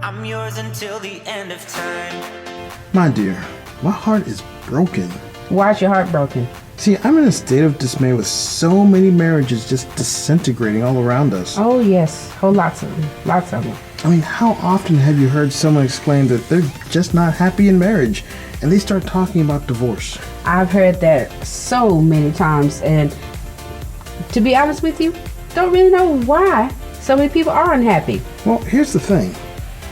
I'm yours until the end of time. My dear, my heart is broken. Why is your heart broken? See, I'm in a state of dismay with so many marriages just disintegrating all around us. Oh, yes. Whole lots of them. Lots of them. I mean, how often have you heard someone exclaim that they're just not happy in marriage and they start talking about divorce? I've heard that so many times, and to be honest with you, don't really know why so many people are unhappy. Well, here's the thing.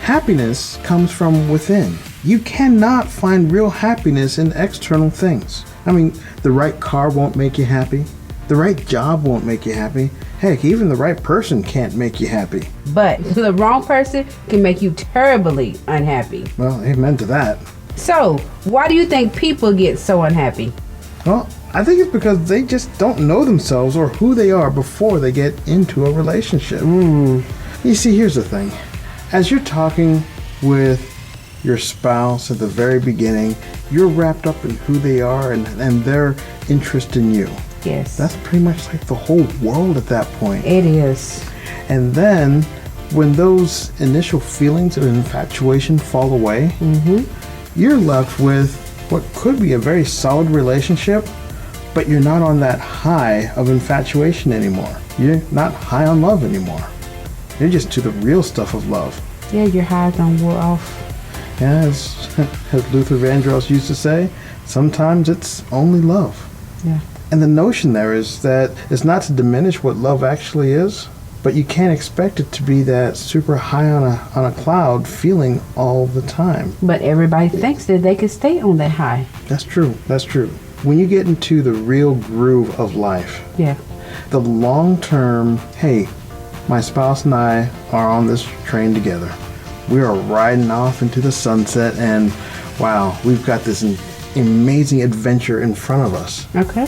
Happiness comes from within. You cannot find real happiness in external things. I mean, the right car won't make you happy. The right job won't make you happy. Heck, even the right person can't make you happy. But the wrong person can make you terribly unhappy. Well, amen to that. So, why do you think people get so unhappy? Well, I think it's because they just don't know themselves or who they are before they get into a relationship. You see, here's the thing. As you're talking with your spouse at the very beginning, you're wrapped up in who they are and their interest in you. Yes. That's pretty much like the whole world at that point. It is. And then when those initial feelings of infatuation fall away, you're left with what could be a very solid relationship, but you're not on that high of infatuation anymore. You're not high on love anymore. You're just to the real stuff of love. Yeah, your highs done wore off. Yeah, as Luther Vandross used to say, sometimes it's only love. Yeah. And the notion there is that it's not to diminish what love actually is, but you can't expect it to be that super high on a cloud feeling all the time. But everybody thinks that they can stay on that high. That's true. That's true. When you get into the real groove of life, Yeah. the long-term, hey, my spouse and I are on this train together. We are riding off into the sunset, and wow, we've got this amazing adventure in front of us. Okay.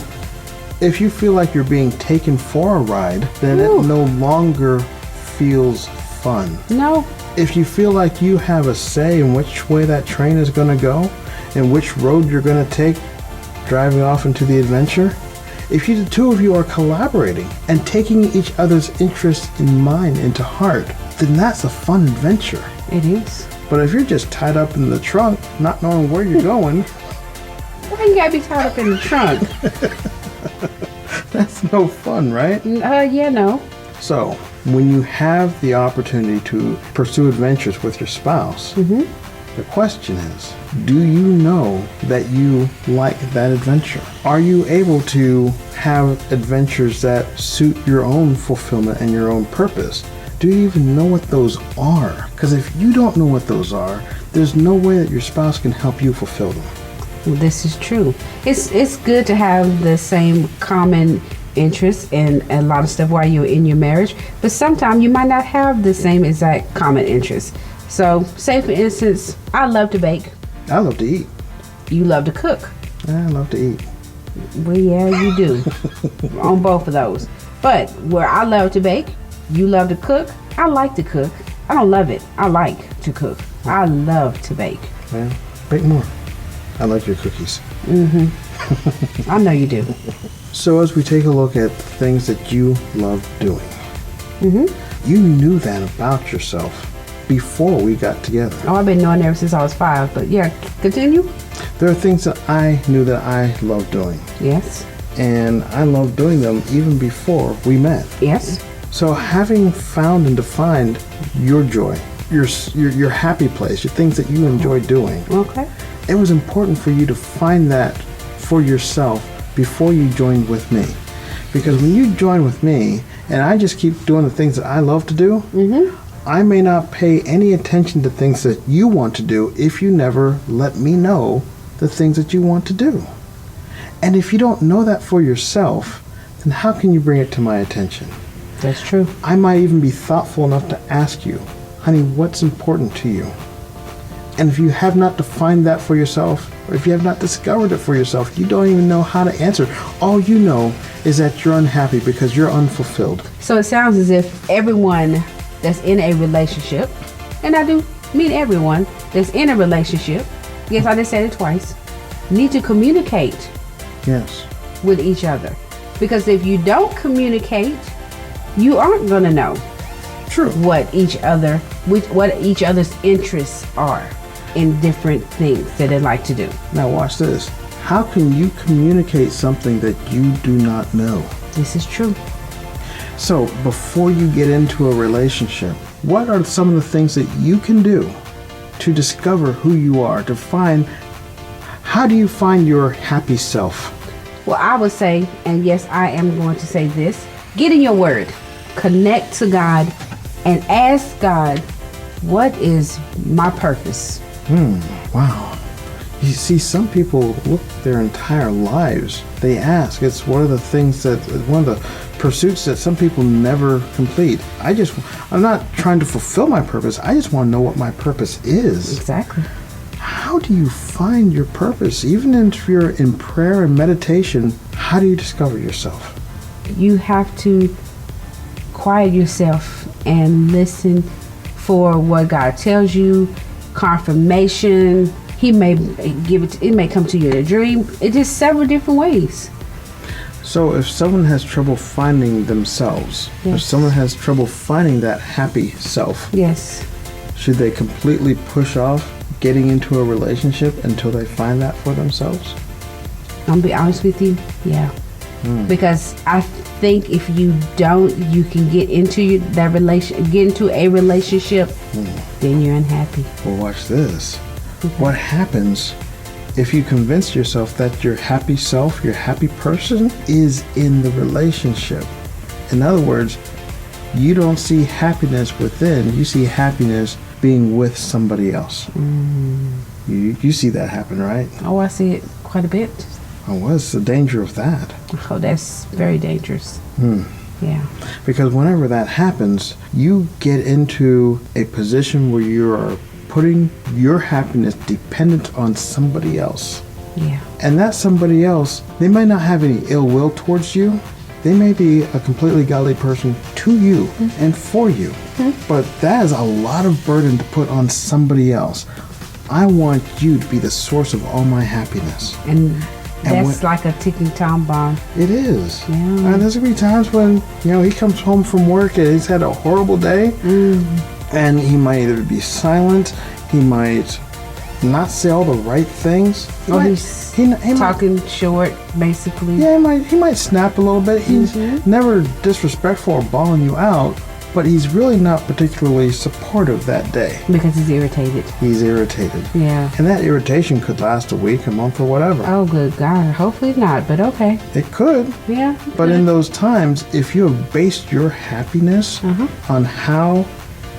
If you feel like you're being taken for a ride, then it no longer feels fun. No. If you feel like you have a say in which way that train is going to go and which road you're going to take driving off into the adventure, if the two of you are collaborating and taking each other's interests in mind into heart, then that's a fun adventure. It is. But if you're just tied up in the trunk, not knowing where you're going, Why you gotta be tied up in the trunk? that's no fun, right? Yeah, no. So, when you have the opportunity to pursue adventures with your spouse, the question is, do you know that you like that adventure? Are you able to have adventures that suit your own fulfillment and your own purpose? Do you even know what those are? Because if you don't know what those are, there's no way that your spouse can help you fulfill them. Well, this is true. It's good to have the same common interests and a lot of stuff while you're in your marriage, but sometimes you might not have the same exact common interests. So, say for instance, I love to bake. I love to eat. You love to cook. I love to eat. Well, yeah, you do. On both of those. But where I love to bake, you love to cook. I like to cook. I don't love it. I like to cook. I love to bake. Well, bake more. I like your cookies. I know you do. So as we take a look at things that you love doing, you knew that about yourself before we got together. Oh, I've been knowing ever since I was 5. But yeah, continue. There are things that I knew that I love doing, Yes. and I loved doing them even before we met. Yes. So having found and defined your joy, your happy place, your things that you enjoy doing, Okay. it was important for you to find that for yourself before you joined with me. Because when you join with me and I just keep doing the things that I love to do, I may not pay any attention to things that you want to do if you never let me know the things that you want to do. And if you don't know that for yourself, then how can you bring it to my attention? That's true. I might even be thoughtful enough to ask you, honey, what's important to you? And if you have not defined that for yourself, or if you have not discovered it for yourself, you don't even know how to answer. All you know is that you're unhappy because you're unfulfilled. So it sounds as if everyone that's in a relationship, and I do mean everyone that's in a relationship, yes, I just said it twice, need to communicate Yes. with each other. Because if you don't communicate, you aren't going to know. True. what each other's interests are in different things that they like to do. Now watch this. How can you communicate something that you do not know? This is true. So before you get into a relationship, what are some of the things that you can do to discover who you are, to find, how do you find your happy self? Well, I would say, and yes, I am going to say this, get in your word, connect to God, and ask God, what is my purpose? Wow. You see, some people look their entire lives. They ask. It's one of the things one of the pursuits that some people never complete. I'm not trying to fulfill my purpose. I just want to know what my purpose is. Exactly. How do you find your purpose? Even if you're in prayer and meditation, how do you discover yourself? You have to quiet yourself and listen for what God tells you, confirmation. He may give it. It may come to you in a dream. It's just several different ways. So if someone has trouble finding themselves, Yes. if someone has trouble finding that happy self, Yes. should they completely push off getting into a relationship until they find that for themselves? I'll be honest with you. Yeah. Because I think if you don't, you can get into a relationship, then you're unhappy. Well, watch this. What happens if you convince yourself that your happy self, your happy person, is in the relationship? In other words, you don't see happiness within, you see happiness being with somebody else. You see that happen, right? Oh, I see it quite a bit. Oh, what's the danger of that? Oh, that's very dangerous. Yeah. Because whenever that happens, you get into a position where you are putting your happiness dependent on somebody else. Yeah. And that somebody else, they might not have any ill will towards you. They may be a completely godly person to you and for you. But that is a lot of burden to put on somebody else. I want you to be the source of all my happiness. And that's like a ticking time bomb. It is. Yeah. And there's going to be times when, he comes home from work and he's had a horrible day. And he might either be silent, he might not say all the right things. He's talking short, basically. Yeah, he might snap a little bit. He's never disrespectful or bawling you out, but he's really not particularly supportive that day. Because he's irritated. He's irritated. Yeah. And that irritation could last a week, a month, or whatever. Oh, good God. Hopefully not, but okay. It could. Yeah. But in those times, if you have based your happiness on how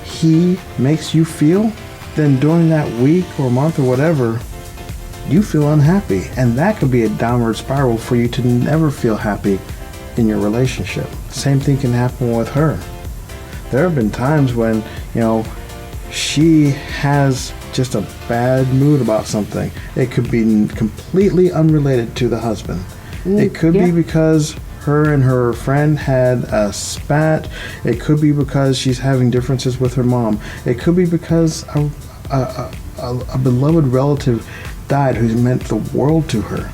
he makes you feel, then during that week or month or whatever, you feel unhappy. And that could be a downward spiral for you to never feel happy in your relationship. Same thing can happen with her. There have been times when, she has just a bad mood about something. It could be completely unrelated to the husband. It could be because her and her friend had a spat. It could be because she's having differences with her mom. It could be because a beloved relative died who's meant the world to her.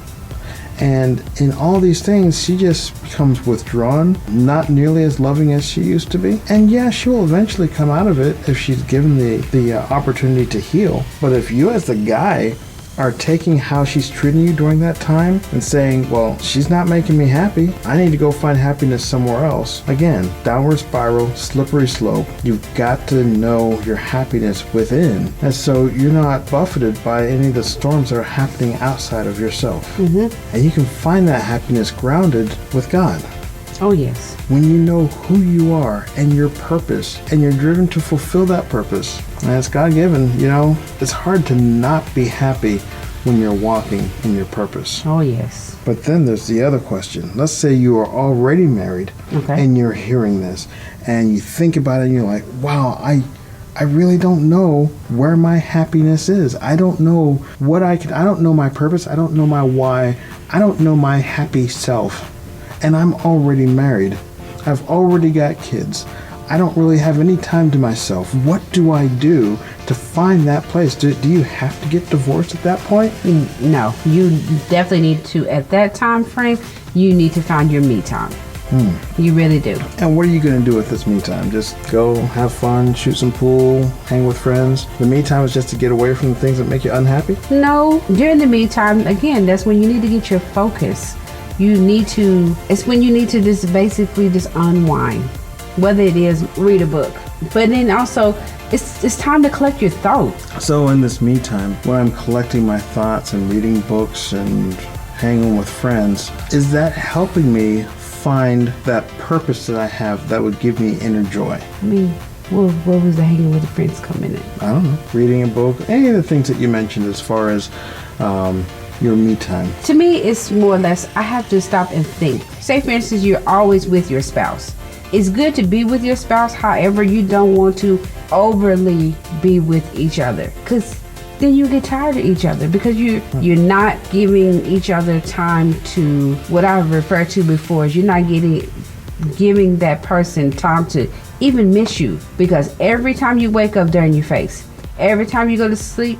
And in all these things, she just becomes withdrawn, not nearly as loving as she used to be. And yeah, she will eventually come out of it if she's given the opportunity to heal. But if you as the guy are taking how she's treating you during that time and saying, well, she's not making me happy, I need to go find happiness somewhere else. Again, downward spiral, slippery slope. You've got to know your happiness within. And so you're not buffeted by any of the storms that are happening outside of yourself. And you can find that happiness grounded with God. Oh, yes. When you know who you are and your purpose, and you're driven to fulfill that purpose, and it's God-given, it's hard to not be happy when you're walking in your purpose. Oh, yes. But then there's the other question. Let's say you are already married, and you're hearing this, and you think about it, and you're like, wow, I really don't know where my happiness is. I don't know I don't know my purpose. I don't know my why. I don't know my happy self. And I'm already married. I've already got kids. I don't really have any time to myself. What do I do to find that place? Do you have to get divorced at that point? No, you definitely need to, at that time frame, you need to find your me time. You really do. And what are you going to do with this me time? Just go have fun, shoot some pool, hang with friends? The me time is just to get away from the things that make you unhappy? No, during the meantime, again, that's when you need to get your focus. It's when you need to just basically just unwind, whether it is read a book. But then also, it's time to collect your thoughts. So in this me time, when I'm collecting my thoughts and reading books and hanging with friends, is that helping me find that purpose that I have that would give me inner joy? I mean, what was the hanging with the friends coming in? I don't know. Reading a book, any of the things that you mentioned as far as your me time. To me, it's more or less, I have to stop and think. Say, for instance, you're always with your spouse. It's good to be with your spouse, however, you don't want to overly be with each other, because then you get tired of each other, because you're not giving each other time to, what I've referred to before, is you're not giving that person time to even miss you, because every time you wake up, they're in your face. Every time you go to sleep,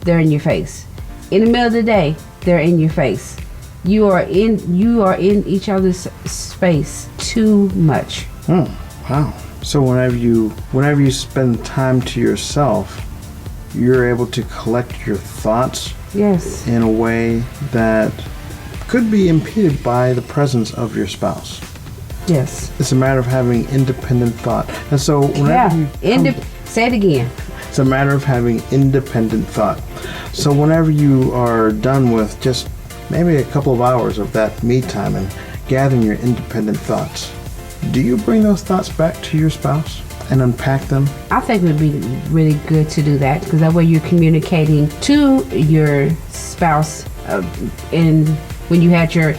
they're in your face. In the middle of the day, they're in your face. You are in each other's space too much. Wow. So whenever you spend time to yourself, you're able to collect your thoughts. Yes. In a way that could be impeded by the presence of your spouse. Yes. It's a matter of having independent thought. And so whenever say it again. It's a matter of having independent thought. So whenever you are done with just maybe a couple of hours of that me time and gathering your independent thoughts, do you bring those thoughts back to your spouse and unpack them? I think it would be really good to do that, because that way you're communicating to your spouse when you had your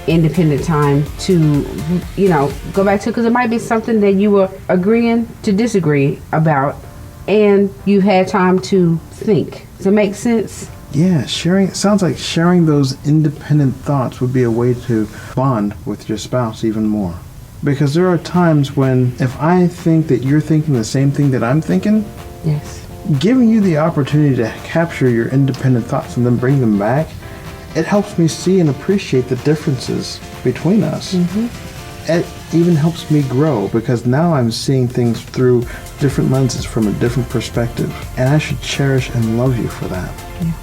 independent time to, go back to, because it might be something that you were agreeing to disagree about, and you had time to think. Does it make sense? Yeah, it sounds like sharing those independent thoughts would be a way to bond with your spouse even more. Because there are times when, if I think that you're thinking the same thing that I'm thinking, yes, giving you the opportunity to capture your independent thoughts and then bring them back, it helps me see and appreciate the differences between us. It even helps me grow, because now I'm seeing things through different lenses from a different perspective, and I should cherish and love you for that.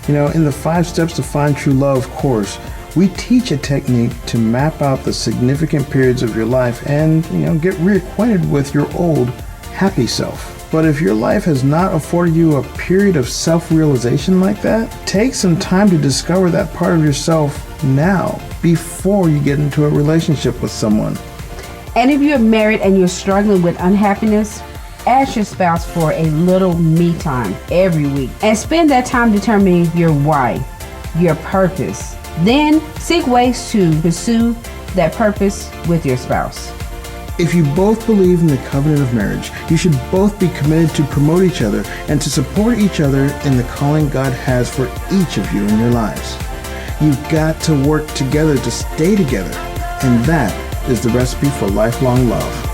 Yeah. In the 5 Steps to Find True Love course, we teach a technique to map out the significant periods of your life and, get reacquainted with your old happy self. But if your life has not afforded you a period of self-realization like that, take some time to discover that part of yourself now, before you get into a relationship with someone. And if you're married and you're struggling with unhappiness, ask your spouse for a little me time every week, and spend that time determining your why, your purpose. Then seek ways to pursue that purpose with your spouse. If you both believe in the covenant of marriage, you should both be committed to promote each other and to support each other in the calling God has for each of you in your lives. You've got to work together to stay together, and that is the recipe for lifelong love.